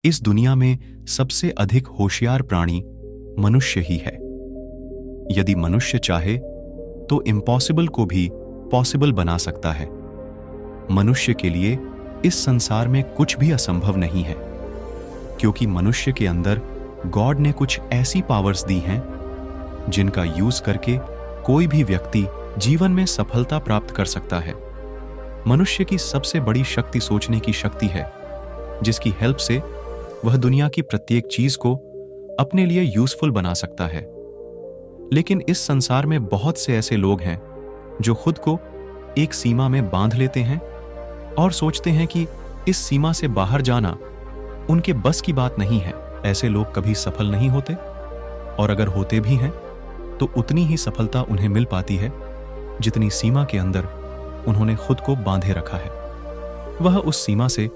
इस दुनिया में सबसे अधिक होशियार प्राणी मनुष्य ही है। यदि मनुष्य चाहे तो इम्पॉसिबल को भी पॉसिबल बना सकता है। मनुष्य के लिए इस संसार में कुछ भी असंभव नहीं है, क्योंकि मनुष्य के अंदर गॉड ने कुछ ऐसी पावर्स दी हैं जिनका यूज करके कोई भी व्यक्ति जीवन में सफलता प्राप्त कर सकता है। मनुष्य की सबसे बड़ी शक्ति सोचने की शक्ति है, जिसकी हेल्प से वह दुनिया की प्रत्येक चीज को अपने लिए यूजफुल बना सकता है। लेकिन इस संसार में बहुत से ऐसे लोग हैं जो खुद को एक सीमा में बांध लेते हैं और सोचते हैं कि इस सीमा से बाहर जाना उनके बस की बात नहीं है। ऐसे लोग कभी सफल नहीं होते, और अगर होते भी हैं तो उतनी ही सफलता उन्हें मिल पाती है जितनी सीमा के अंदर उन्होंने खुद को बांधे रखा है। वह उस सीमा से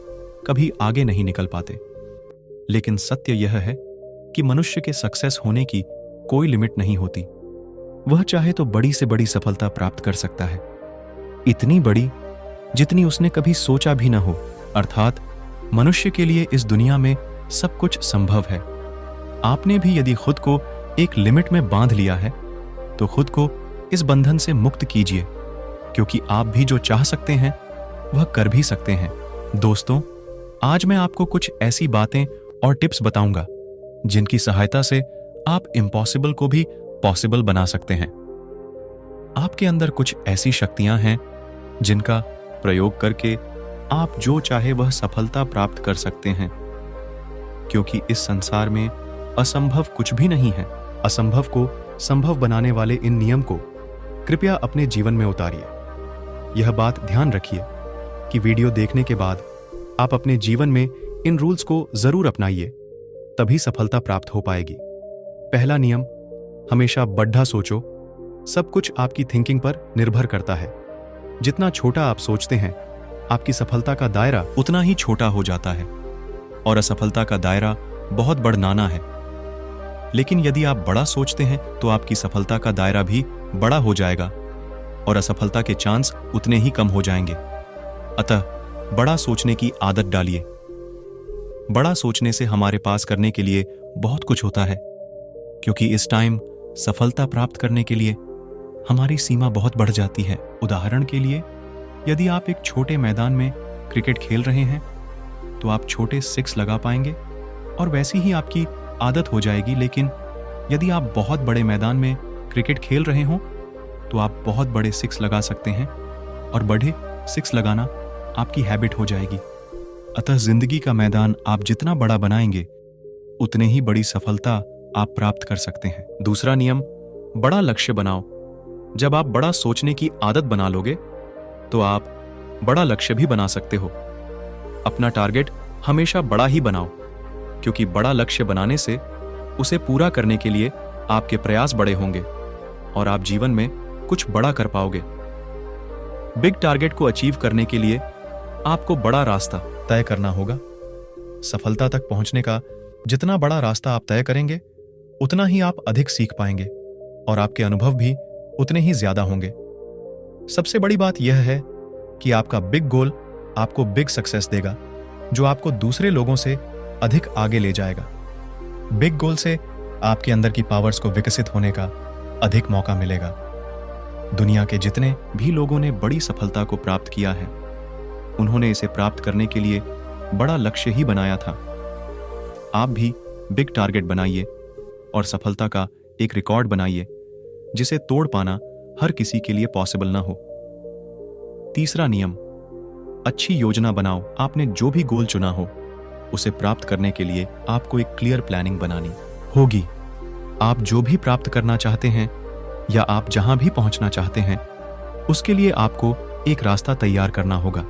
कभी आगे नहीं निकल पाते। लेकिन सत्य यह है कि मनुष्य के सक्सेस होने की कोई लिमिट नहीं होती। वह चाहे तो बड़ी से बड़ी सफलता प्राप्त कर सकता है, इतनी बड़ी जितनी उसने कभी सोचा भी न हो। अर्थात मनुष्य के लिए इस दुनिया में सब कुछ संभव है। आपने भी यदि खुद को एक लिमिट में बांध लिया है तो खुद को इस बंधन से मुक्त कीजिए, क्योंकि आप भी जो चाह सकते हैं वह कर भी सकते हैं। दोस्तों, आज मैं आपको कुछ ऐसी बातें और टिप्स बताऊंगा जिनकी सहायता से आप इम्पॉसिबल को भी पॉसिबल बना सकते हैं। आपके अंदर कुछ ऐसी शक्तियां हैं जिनका प्रयोग करके आप जो चाहे वह सफलता प्राप्त कर सकते हैं, क्योंकि इस संसार में असंभव कुछ भी नहीं है। असंभव को संभव बनाने वाले इन नियम को कृपया अपने जीवन में उतारिए। यह बात ध्यान रखिए कि वीडियो देखने के बाद आप अपने जीवन में इन रूल्स को जरूर अपनाइए, तभी सफलता प्राप्त हो पाएगी। पहला नियम, हमेशा बड़ा सोचो। सब कुछ आपकी थिंकिंग पर निर्भर करता है। जितना छोटा आप सोचते हैं, आपकी सफलता का दायरा उतना ही छोटा हो जाता है, और असफलता का दायरा बहुत बढ़नाना है। लेकिन यदि आप बड़ा सोचते हैं तो आपकी सफलता का दायरा भी बड़ा हो जाएगा और असफलता के चांस उतने ही कम हो जाएंगे। अतः बड़ा सोचने की आदत डालिए। बड़ा सोचने से हमारे पास करने के लिए बहुत कुछ होता है, क्योंकि इस टाइम सफलता प्राप्त करने के लिए हमारी सीमा बहुत बढ़ जाती है। उदाहरण के लिए, यदि आप एक छोटे मैदान में क्रिकेट खेल रहे हैं तो आप छोटे 6 लगा पाएंगे और वैसी ही आपकी आदत हो जाएगी। लेकिन यदि आप बहुत बड़े मैदान में क्रिकेट खेल रहे हो तो आप बहुत बड़े 6 लगा सकते हैं और बड़े 6 लगाना आपकी हैबिट हो जाएगी। अतः जिंदगी का मैदान आप जितना बड़ा बनाएंगे उतने ही बड़ी सफलता आप प्राप्त कर सकते हैं। दूसरा नियम, बड़ा लक्ष्य बनाओ। जब आप बड़ा सोचने की आदत बना लोगे तो आप बड़ा लक्ष्य भी बना सकते हो। अपना टारगेट हमेशा बड़ा ही बनाओ, क्योंकि बड़ा लक्ष्य बनाने से उसे पूरा करने के लिए आपके प्रयास बड़े होंगे और आप जीवन में कुछ बड़ा कर पाओगे। बिग टारगेट को अचीव करने के लिए आपको बड़ा रास्ता तय करना होगा। सफलता तक पहुंचने का जितना बड़ा रास्ता आप तय करेंगे उतना ही आप अधिक सीख पाएंगे और आपके अनुभव भी उतने ही ज्यादा होंगे। सबसे बड़ी बात यह है कि आपका बिग गोल आपको बिग सक्सेस देगा, जो आपको दूसरे लोगों से अधिक आगे ले जाएगा। बिग गोल से आपके अंदर की पावर्स को विकसित होने का अधिक मौका मिलेगा। दुनिया के जितने भी लोगों ने बड़ी सफलता को प्राप्त किया है, उन्होंने इसे प्राप्त करने के लिए बड़ा लक्ष्य ही बनाया था। आप भी बिग टारगेट बनाइए और सफलता का एक रिकॉर्ड बनाइए जिसे तोड़ पाना हर किसी के लिए पॉसिबल ना हो। तीसरा नियम, अच्छी योजना बनाओ। आपने जो भी गोल चुना हो उसे प्राप्त करने के लिए आपको एक क्लियर प्लानिंग बनानी होगी। आप जो भी प्राप्त करना चाहते हैं या आप जहां भी पहुंचना चाहते हैं, उसके लिए आपको एक रास्ता तैयार करना होगा।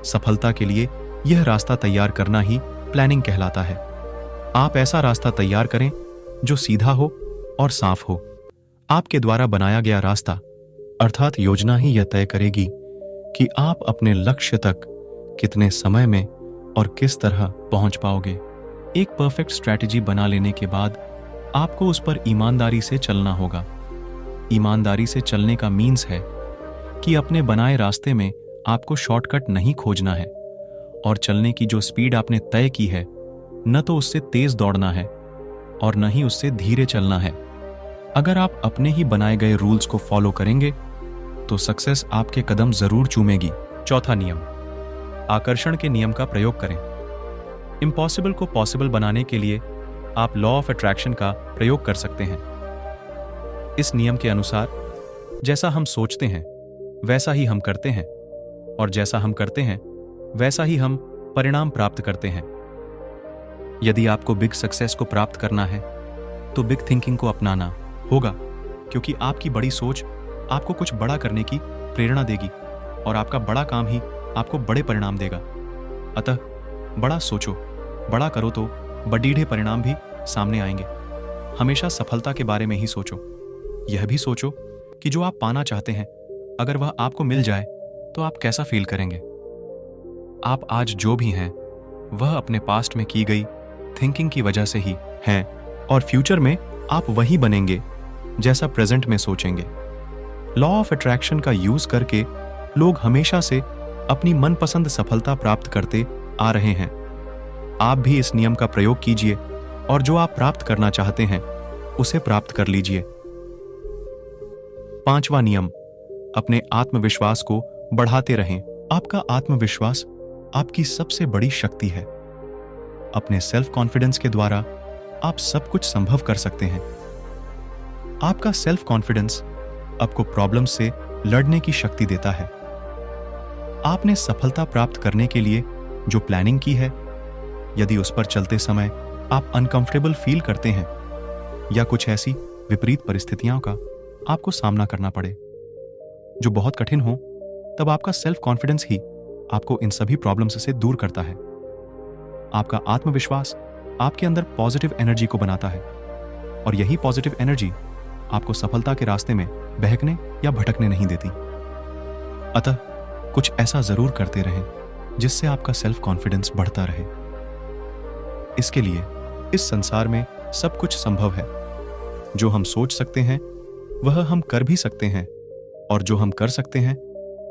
सफलता के लिए यह रास्ता तैयार करना ही प्लानिंग कहलाता है। आप ऐसा रास्ता तैयार करें जो सीधा हो और साफ हो। आपके द्वारा बनाया गया रास्ता अर्थात योजना ही यह तय करेगी कि आप अपने लक्ष्य तक कितने समय में और किस तरह पहुंच पाओगे। एक परफेक्ट स्ट्रैटेजी बना लेने के बाद आपको उस पर ईमानदारी से चलना होगा। ईमानदारी से चलने का मीन्स है कि अपने बनाए रास्ते में आपको शॉर्टकट नहीं खोजना है और चलने की जो स्पीड आपने तय की है न तो उससे तेज दौड़ना है और न ही उससे धीरे चलना है। अगर आप अपने ही बनाए गए रूल्स को फॉलो करेंगे तो सक्सेस आपके कदम जरूर चूमेगी। चौथा नियम, आकर्षण के नियम का प्रयोग करें। इम्पॉसिबल को पॉसिबल बनाने के लिए आप लॉ ऑफ अट्रैक्शन का प्रयोग कर सकते हैं। इस नियम के अनुसार जैसा हम सोचते हैं वैसा ही हम करते हैं, और जैसा हम करते हैं वैसा ही हम परिणाम प्राप्त करते हैं। यदि आपको बिग सक्सेस को प्राप्त करना है तो बिग थिंकिंग को अपनाना होगा, क्योंकि आपकी बड़ी सोच आपको कुछ बड़ा करने की प्रेरणा देगी और आपका बड़ा काम ही आपको बड़े परिणाम देगा। अतः बड़ा सोचो, बड़ा करो तो बड़ीढ़े परिणाम भी सामने आएंगे। हमेशा सफलता के बारे में ही सोचो। यह भी सोचो कि जो आप पाना चाहते हैं अगर वह आपको मिल जाए तो आप कैसा फील करेंगे। आप आज जो भी हैं वह अपने पास्ट में की गई थिंकिंग की वजह से ही हैं, और फ्यूचर में आप वही बनेंगे जैसा प्रेजेंट में सोचेंगे। लॉ ऑफ अट्रैक्शन का यूज करके लोग हमेशा से अपनी मनपसंद सफलता प्राप्त करते आ रहे हैं। आप भी इस नियम का प्रयोग कीजिए और जो आप प्राप्त करना चाहते हैं उसे प्राप्त कर लीजिए। पांचवा नियम, अपने आत्मविश्वास को बढ़ाते रहें। आपका आत्मविश्वास आपकी सबसे बड़ी शक्ति है। अपने सेल्फ कॉन्फिडेंस के द्वारा आप सब कुछ संभव कर सकते हैं। आपका सेल्फ कॉन्फिडेंस आपको प्रॉब्लम से लड़ने की शक्ति देता है। आपने सफलता प्राप्त करने के लिए जो प्लानिंग की है, यदि उस पर चलते समय आप अनकंफर्टेबल फील करते हैं या कुछ ऐसी विपरीत परिस्थितियों का आपको सामना करना पड़े जो बहुत कठिन हो, तब आपका सेल्फ कॉन्फिडेंस ही आपको इन सभी प्रॉब्लम्स से दूर करता है। आपका आत्मविश्वास आपके अंदर पॉजिटिव एनर्जी को बनाता है और यही पॉजिटिव एनर्जी आपको सफलता के रास्ते में बहकने या भटकने नहीं देती। अतः कुछ ऐसा जरूर करते रहें जिससे आपका सेल्फ कॉन्फिडेंस बढ़ता रहे। इसके लिए इस संसार में सब कुछ संभव है। जो हम सोच सकते हैं वह हम कर भी सकते हैं, और जो हम कर सकते हैं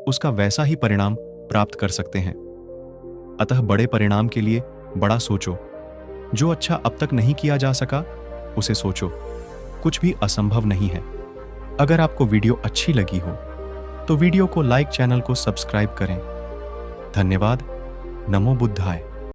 उसका वैसा ही परिणाम प्राप्त कर सकते हैं। अतः बड़े परिणाम के लिए बड़ा सोचो। जो अच्छा अब तक नहीं किया जा सका उसे सोचो। कुछ भी असंभव नहीं है। अगर आपको वीडियो अच्छी लगी हो तो वीडियो को लाइक, चैनल को सब्सक्राइब करें। धन्यवाद। नमो बुद्धाय।